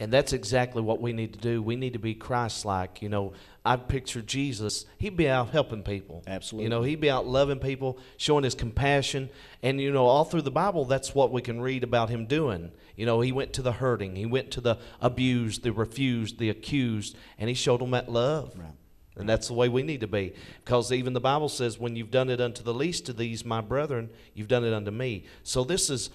And that's exactly what we need to do. We need to be Christ-like. I picture Jesus. He'd be out helping people. Absolutely. He'd be out loving people, showing his compassion. And, all through the Bible, that's what we can read about him doing. He went to the hurting. He went to the abused, the refused, the accused, and he showed them that love. Right. And that's the way we need to be. Because even the Bible says, when you've done it unto the least of these, my brethren, you've done it unto me. So this is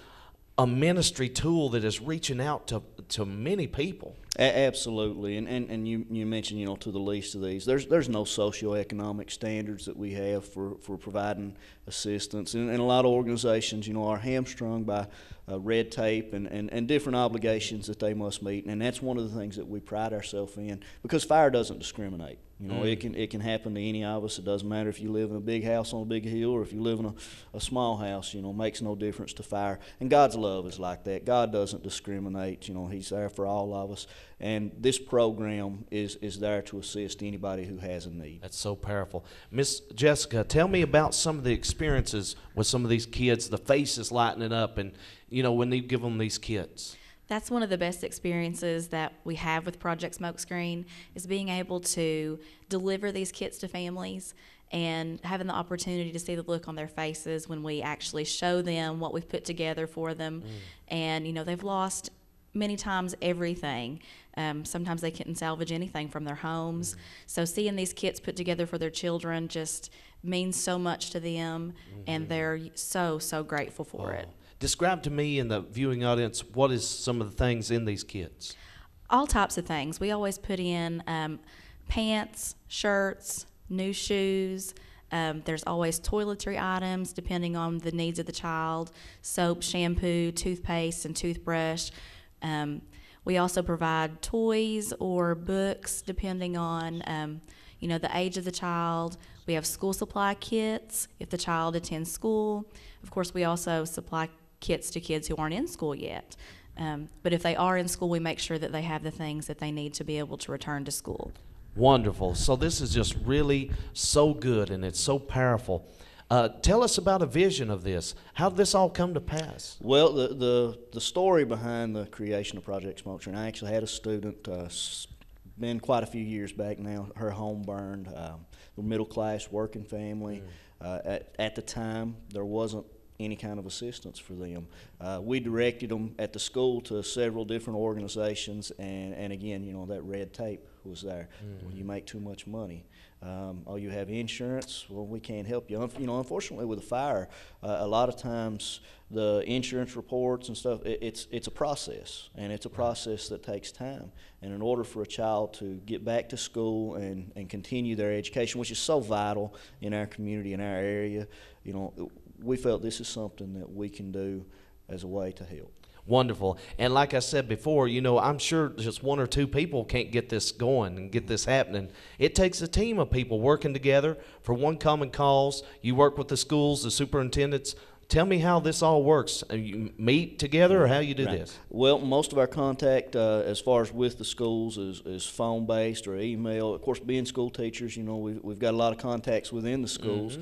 a ministry tool that is reaching out to many people. Absolutely, and you mentioned, to the least of these, there's no socioeconomic standards that we have for providing assistance, and a lot of organizations, are hamstrung by red tape and different obligations that they must meet, and that's one of the things that we pride ourselves in, because fire doesn't discriminate. It can happen to any of us. It doesn't matter if you live in a big house on a big hill or if you live in a small house. Makes no difference to fire. And God's love is like that. God doesn't discriminate. He's there for all of us. And this program is there to assist anybody who has a need. That's so powerful. Miss Jessica, tell me about some of the experiences with some of these kids, the faces lightening up, and when you give them these kits. That's one of the best experiences that we have with Project Smokescreen, is being able to deliver these kits to families and having the opportunity to see the look on their faces when we actually show them what we've put together for them. And they've lost many times everything. Sometimes they couldn't salvage anything from their homes. So seeing these kits put together for their children just means so much to them, and they're so grateful for it. Describe to me and the viewing audience, what is some of the things in these kits? All types of things. We always put in pants, shirts, new shoes. There's always toiletry items depending on the needs of the child, soap, shampoo, toothpaste, and toothbrush. We also provide toys or books depending on the age of the child. We have school supply kits if the child attends school. Of course, we also supply kits to kids who aren't in school yet. But if they are in school, we make sure that they have the things that they need to be able to return to school. Wonderful. So this is just really so good, and it's so powerful. Tell us about a vision of this. How did this all come to pass? Well, the story behind the creation of Project Smokescreen, I actually had a student, been quite a few years back now, her home burned, middle-class working family. At the time, there wasn't any kind of assistance for them. We directed them at the school to several different organizations, and again, that red tape was there. When you make too much money, oh, you have insurance? Well, we can't help you. Unfortunately, with a fire, a lot of times the insurance reports and stuff, it's a process, and it's a process that takes time. And in order for a child to get back to school and continue their education, which is so vital in our community, in our area, we felt this is something that we can do as a way to help. Wonderful. And like I said before, I'm sure just one or two people can't get this going and get this happening. It takes a team of people working together for one common cause. You work with the schools, the superintendents. Tell me how this all works. You meet together, or how you do this? Well, most of our contact as far as with the schools is phone-based or email. Of course, being school teachers, we've got a lot of contacts within the schools.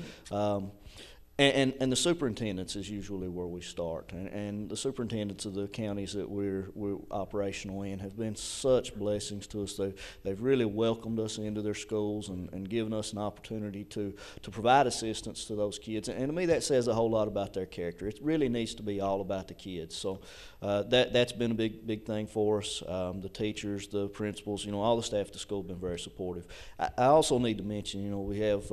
And the superintendents is usually where we start, and the superintendents of the counties that we're operational in have been such blessings to us. They've really welcomed us into their schools and given us an opportunity to provide assistance to those kids. And to me, that says a whole lot about their character. It really needs to be all about the kids. So that's been a big thing for us. The teachers, the principals, all the staff at the school have been very supportive. I also need to mention, we have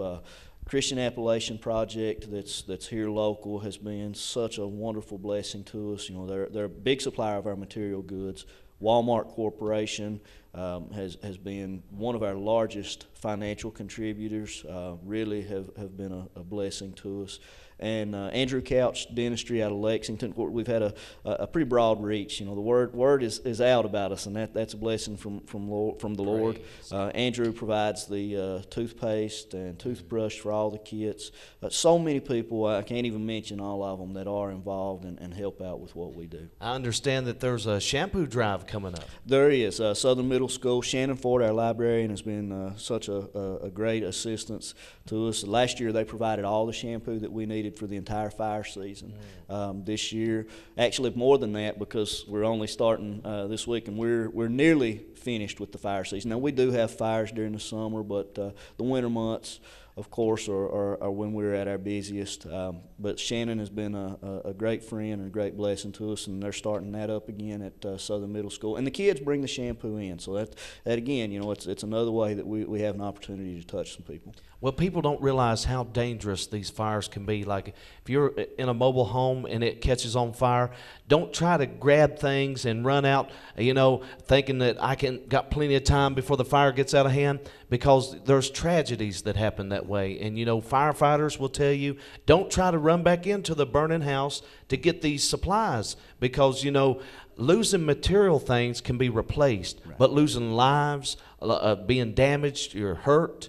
Christian Appalachian Project that's here local has been such a wonderful blessing to us. They're a big supplier of our material goods. Walmart Corporation has been one of our largest financial contributors, really have been a blessing to us. And Andrew Couch Dentistry out of Lexington. We've had a pretty broad reach. The word is out about us, and that's a blessing from the Lord. Andrew provides the toothpaste and toothbrush for all the kids. So many people, I can't even mention all of them, that are involved and help out with what we do. I understand that there's a shampoo drive coming up. There is. Southern Middle School, Shannon Ford, our librarian, has been such a great assistance to us. Last year they provided all the shampoo that we needed dedicated for the entire fire season. This year, actually more than that, because we're only starting this week, and we're nearly finished with the fire season. Now, we do have fires during the summer, but the winter months, of course, are when we're at our busiest. But Shannon has been a great friend and a great blessing to us, and they're starting that up again at Southern Middle School. And the kids bring the shampoo in, so that again, it's another way that we have an opportunity to touch some people. Well, people don't realize how dangerous these fires can be. Like if you're in a mobile home and it catches on fire, don't try to grab things and run out, thinking that got plenty of time before the fire gets out of hand, because there's tragedies that happen that way. And firefighters will tell you, don't try to run back into the burning house to get these supplies, because losing material things can be replaced, but losing lives, being damaged, you're hurt,